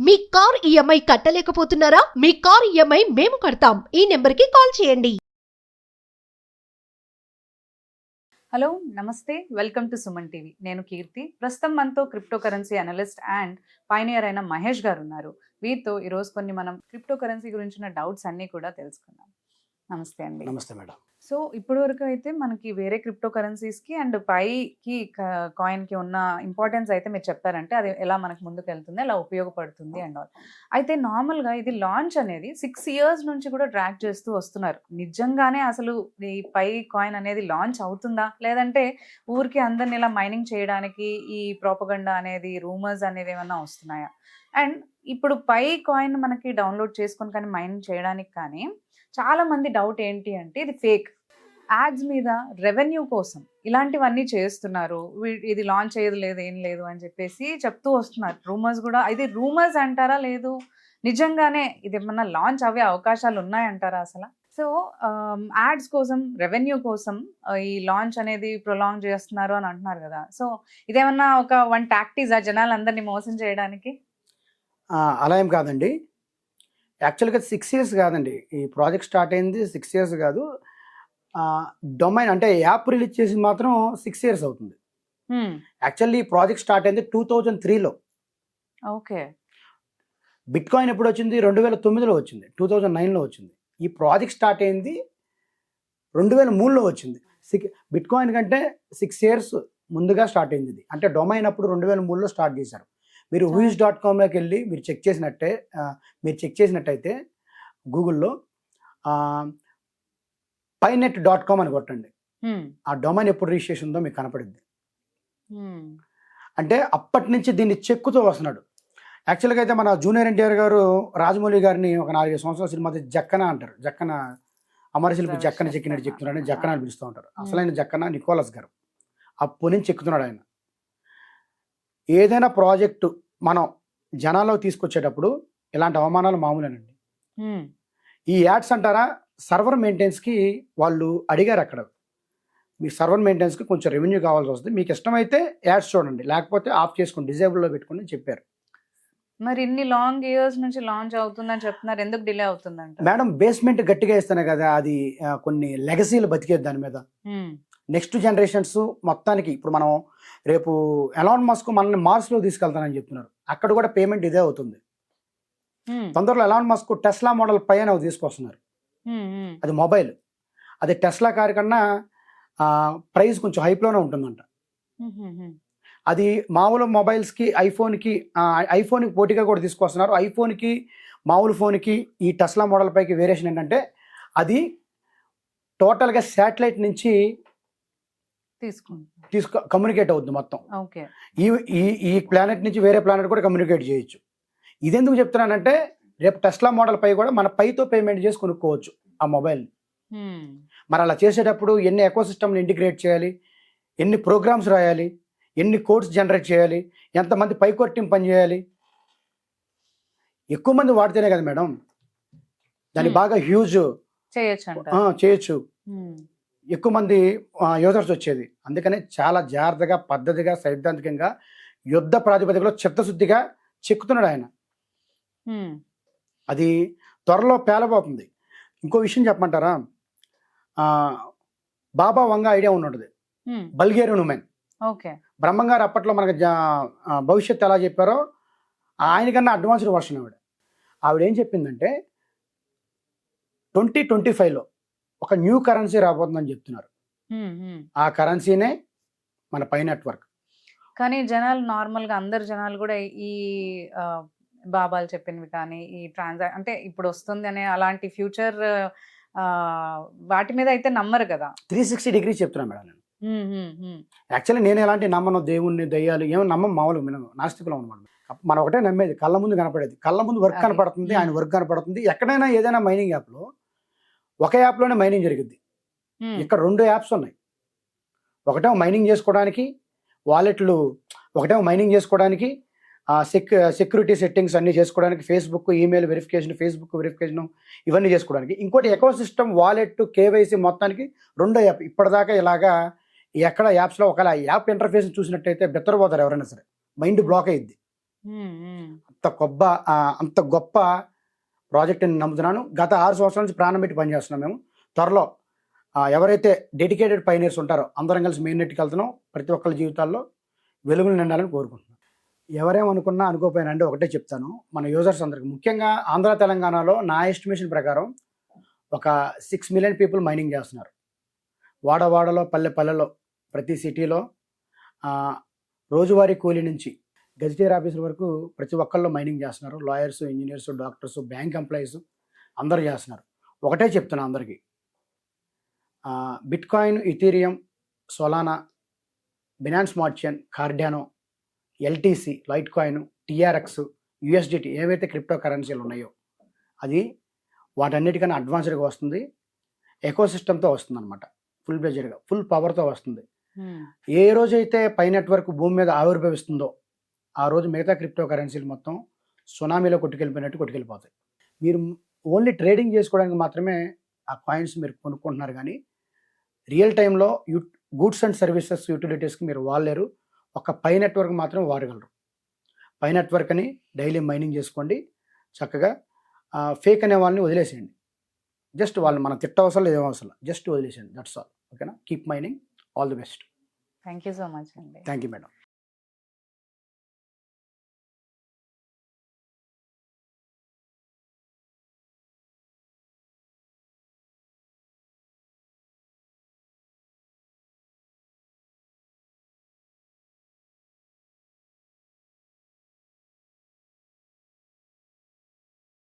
మీ car EMI కట్టలేకపోతున్నారా? మీ car EMI మేము కడతాం. ఈ నెంబర్కి కాల్ చేయండి. హలో నమస్తే, వెల్కమ్ టు సుమన్ టీవీ. నేను కీర్తి. ప్రస్తుతం మనతో crypto currency analyst and pioneer అయిన మహేష్ గారు ఉన్నారు. వీరితో ఈరోజు కొన్ని మనం క్రిప్టో కరెన్సీ గురించిన డౌట్స్ అన్నీ కూడా తెలుసుకుందాం. నమస్తే అండి. నమస్తే మేడం. సో ఇప్పటి వరకు అయితే మనకి వేరే క్రిప్టో కరెన్సీస్కి అండ్ పైకి కాయిన్కి ఉన్న ఇంపార్టెన్స్ అయితే మీరు చెప్పారంటే అది ఎలా మనకు ముందుకు వెళ్తుంది, ఎలా ఉపయోగపడుతుంది అండ్ ఆల్. అయితే నార్మల్గా ఇది లాంచ్ అనేది 6 years నుంచి కూడా ట్రాక్ చేస్తూ వస్తున్నారు. నిజంగానే అసలు ఈ పై కాయిన్ అనేది లాంచ్ అవుతుందా, లేదంటే ఊరికి అందరిని ఇలా మైనింగ్ చేయడానికి ఈ ప్రోపగండా అనేది రూమర్స్ అనేవి ఏమన్నా వస్తున్నాయా? అండ్ ఇప్పుడు పై కాయిన్ మనకి డౌన్లోడ్ చేసుకొని కానీ మైనింగ్ చేయడానికి కానీ చాలా మంది డౌట్ ఏంటి అంటే ఇది ఫేక్ యాడ్స్ మీద రెవెన్యూ కోసం ఇలాంటివన్నీ చేస్తున్నారు, ఇది లాంచ్ అయ్యేది లేదు ఏం లేదు అని చెప్పేసి చెప్తూ వస్తున్నారు. రూమర్స్ కూడా, ఇది రూమర్స్ అంటారా లేదు నిజంగానే ఇది ఏమన్నా లాంచ్ అవ్వే అవకాశాలు ఉన్నాయంటారా అసలు? సో యాడ్స్ కోసం రెవెన్యూ కోసం ఈ లాంచ్ అనేది ప్రొలాంగ్ చేస్తున్నారు అని అంటున్నారు కదా. సో ఇదేమన్నా ఒక వన్ టాక్టీజా జనాలందరినీ మోసం చేయడానికి? అలా ఏం కాదండి. యాక్చువల్గా 6 years కాదండి. ఈ ప్రాజెక్ట్ స్టార్ట్ అయింది 6 years కాదు. డొమైన్ అంటే యాప్ రిలీజ్ చేసి మాత్రం 6 years అవుతుంది. యాక్చువల్లీ ఈ ప్రాజెక్ట్ స్టార్ట్ అయింది 2003లో. ఓకే. బిట్ కాయిన్ ఎప్పుడు వచ్చింది? 2009లో వచ్చింది, 2009లో వచ్చింది. ఈ ప్రాజెక్ట్ స్టార్ట్ అయింది 2003లో వచ్చింది. బిట్ కాయిన్ కంటే 6 years ముందుగా స్టార్ట్ అయింది ఇది. అంటే డొమైన్ అప్పుడు 2003లో స్టార్ట్ చేశారు. మీరు whois.comలోకి వెళ్ళి మీరు చెక్ చేసినట్టయితే గూగుల్లో painet.com అని కొట్టండి. ఆ డొమైన్ ఎప్పుడు రిజిస్ట్రేషన్ ఉందో మీకు కనపడింది. అంటే అప్పటి నుంచి దీన్ని చెక్కుతూ వస్తున్నాడు. యాక్చువల్గా అయితే మన జూనియర్ ఎన్టీఆర్ గారు రాజమౌళి గారిని ఒక 4-5 సంవత్సరాల సినిమా జక్కన అంటారు. జక్కన అమరశిల్పి జక్కన చెక్కినట్టు చెప్తున్నాడు, జక్కన అని పిలుస్తూ ఉంటారు. అసలైన జక్కన నికోలస్ గారు. అప్పటి నుంచి చెక్కుతున్నాడు ఆయన. ఏదైనా ప్రాజెక్టు మనం జనాల్లో తీసుకొచ్చేటప్పుడు ఇలాంటి అవమానాలు మామూలేనండి. ఈ యాడ్స్ అంటారా, సర్వర్ మెయింటెనెన్స్కి వాళ్ళు అడిగారు. అక్కడ మీ సర్వర్ మెయింటెనెన్స్కి కొంచెం రెవెన్యూ కావాల్సి వస్తుంది, మీకు ఇష్టమైతే యాడ్స్ చూడండి, లేకపోతే ఆఫ్ చేసుకోండి, డిజేబుల్లో పెట్టుకోండి అని చెప్పారు. మరి ఇన్ని లాంగ్ ఇయర్స్ నుంచి లాంచ్ అవుతుందని చెప్తున్నారు, ఎందుకు డిలే అవుతుందంట? మేడం, బేస్మెంట్ గట్టిగా ఇస్తానే కదా, అది కొన్ని లెగసీలు బతికేది దాని మీద. నెక్స్ట్ జనరేషన్స్ మొత్తానికి ఇప్పుడు మనం రేపు ఎలాన్ మస్క్ మనల్ని మార్స్లో తీసుకెళ్తానని చెప్తున్నారు. అక్కడ కూడా పేమెంట్ ఇదే అవుతుంది. తొందరలో ఎలాన్ మస్క్ టెస్లా మోడల్ పైన తీసుకొస్తున్నారు. అది మొబైల్. అది టెస్లా కార్ కన్నా ప్రైస్ కొంచెం హైప్లోనే ఉంటుందంట. అది మామూలు మొబైల్స్కి ఐఫోన్కి పోటీగా కూడా తీసుకొస్తున్నారు. ఐఫోన్కి మామూలు ఫోన్కి ఈ టెస్లా మోడల్ పైకి వేరియేషన్ ఏంటంటే అది టోటల్గా శాటిలైట్ నుంచి కమ్యూనికేట్ అవుద్ది మొత్తం. ఈ ప్లానెట్ నుంచి వేరే ప్లానెట్ కూడా కమ్యూనికేట్ చేయొచ్చు. ఇదెందుకు చెప్తున్నానంటే రేపు టెస్లా మోడల్ పై కూడా మన పైతో పేమెంట్ చేసి కొనుక్కోవచ్చు ఆ మొబైల్. మరి అలా చేసేటప్పుడు ఎన్ని ఎకోసిస్టమ్ని ఇంటిగ్రేట్ చేయాలి, ఎన్ని ప్రోగ్రామ్స్ రాయాలి, ఎన్ని కోడ్స్ జనరేట్ చేయాలి, ఎంతమంది పైకోర్ టీం పనిచేయాలి. ఎక్కువ మంది వాడితేనే కదా మేడం దాన్ని బాగా హ్యూజ్ చేయొచ్చు, ఎక్కువ మంది యూజర్స్ వచ్చేది. అందుకనే చాలా జాగ్రత్తగా, పద్ధతిగా, సైద్ధాంతికంగా, యుద్ధ ప్రాతిపదికలో చిత్తశుద్ధిగా చెక్కుతున్నాడు ఆయన. అది త్వరలో పేలబోతుంది. ఇంకో విషయం చెప్పమంటారా, బాబా వంగ ఐడియా ఉన్నది, బల్గేరియన్ ఉమెన్. బ్రహ్మంగారు అప్పట్లో మనకు భవిష్యత్తు ఎలా చెప్పారో ఆయనకన్నా అడ్వాన్స్డ్ వర్షన్ ఆవిడ ఏం చెప్పిందంటే 2025లో ఒక న్యూ కరెన్సీ రాబోతుందని చెప్తున్నారు. ఆ కరెన్సీనే మన పై నెట్వర్క్. కానీ జనాలు నార్మల్గా అందరు జనాలు కూడా ఈ బాబాలు చెప్పినవి కానీ ఈ అంటే ఇప్పుడు వస్తుంది అనే అలాంటి ఫ్యూచర్ వాటి మీద అయితే నమ్మరు కదా. 360 degrees చెప్తున్నాను మేడం నేను. యాక్చువల్లీ నేను ఎలాంటి నమ్మను, దేవుణ్ణి, దయ్యాలు ఏమో నమ్మం, మామూలుగా వినను, నాస్తికులు అనమాట. మనం ఒకటే నమ్మేది, కళ్ళ ముందు కనపడేది, కళ్ళ ముందు వర్క్ కనపడుతుంది, ఆయన వర్క్ కనపడుతుంది. ఎక్కడైనా ఏదైనా మైనింగ్ యాప్లో ఒక యాప్లోనే మైనింగ్ జరిగింది. ఇక్కడ 2 యాప్స్ ఉన్నాయి. ఒకటేమో మైనింగ్ చేసుకోవడానికి వాలెట్లు, ఒకటేమో మైనింగ్ చేసుకోవడానికి సెక్యూరిటీ సెట్టింగ్స్ అన్నీ చేసుకోవడానికి, Facebook email verification, Facebook verification ఇవన్నీ చేసుకోవడానికి. ఇంకోటి ఎకోసిస్టమ్, వాలెట్, కేవైసీ మొత్తానికి 2 యాప్. ఇప్పటిదాకా ఇలాగా ఎక్కడ యాప్స్లో ఒకవేళ యాప్ ఇంటర్ఫేస్ చూసినట్టయితే బెత్తరపోతారు ఎవరైనా సరే, మైండ్ బ్లాక్ అయ్యిద్ది. అంత గొప్ప ప్రాజెక్ట్ అని నమ్ముతున్నాను. గత 6 సంవత్సరాల నుంచి ప్రాణం పెట్టి పనిచేస్తున్నాం మేము. త్వరలో ఎవరైతే డెడికేటెడ్ పైనీర్స్ ఉంటారో అందరం కలిసి మెయిన్ నెట్కి వెళ్తున్నాం. ప్రతి ఒక్కరి జీవితాల్లో వెలుగులు నిండాలని కోరుకుంటున్నాను. ఎవరేమనుకున్నా అనుకోపోయినా అంటే ఒకటే చెప్తాను, మన యూజర్స్ అందరికి, ముఖ్యంగా ఆంధ్ర తెలంగాణలో నా ఎస్టిమేషన్ ప్రకారం ఒక 6 మిలియన్ పీపుల్ మైనింగ్ చేస్తున్నారు. వాడవాడలో పల్లెలో ప్రతి సిటీలో రోజువారీ కూలీ నుంచి గెజిటేర్ ఆఫీసర్ వరకు ప్రతి ఒక్కళ్ళు మైనింగ్ చేస్తున్నారు. Lawyers, engineers, doctors, bank employees అందరూ చేస్తున్నారు. ఒకటే చెప్తున్నా అందరికీ, bit coin, Ethereum, Solana, Binance smart chain, Cardano, LTC, light coin, TRX, USDT ఏవైతే క్రిప్టో కరెన్సీలు ఉన్నాయో అది వాటన్నిటికన్నా అడ్వాన్స్డ్గా వస్తుంది. ఎకో సిస్టమ్తో వస్తుంది అనమాట. ఫుల్ ప్లెజర్గా, ఫుల్ పవర్తో వస్తుంది. ఏ రోజైతే పై నెట్వర్క్ భూమి మీద ఆవిర్భవిస్తుందో ఆ రోజు మిగతా క్రిప్టో కరెన్సీలు మొత్తం సునామీలో కొట్టుకెళ్ళిపోతాయి. మీరు ఓన్లీ ట్రేడింగ్ చేసుకోవడానికి మాత్రమే ఆ కాయిన్స్ మీరు కొనుక్కుంటున్నారు, కానీ రియల్ టైంలో గూడ్స్ అండ్ సర్వీసెస్ యూటిలిటీస్కి మీరు వాడలేరు. ఒక పై నెట్వర్క్ మాత్రం వాడగలరు. పై నెట్వర్క్ అని డైలీ మైనింగ్ చేసుకోండి. చక్కగా ఫేక్ అనే వాళ్ళని వదిలేసేయండి. జస్ట్ వాళ్ళు మనం తిట్టవసరం లేదు, ఏమవసరం, జస్ట్ వదిలేసేయండి. That's all. ఓకేనా? Keep mining. All the best. Thank you so much అండి. Thank you madam.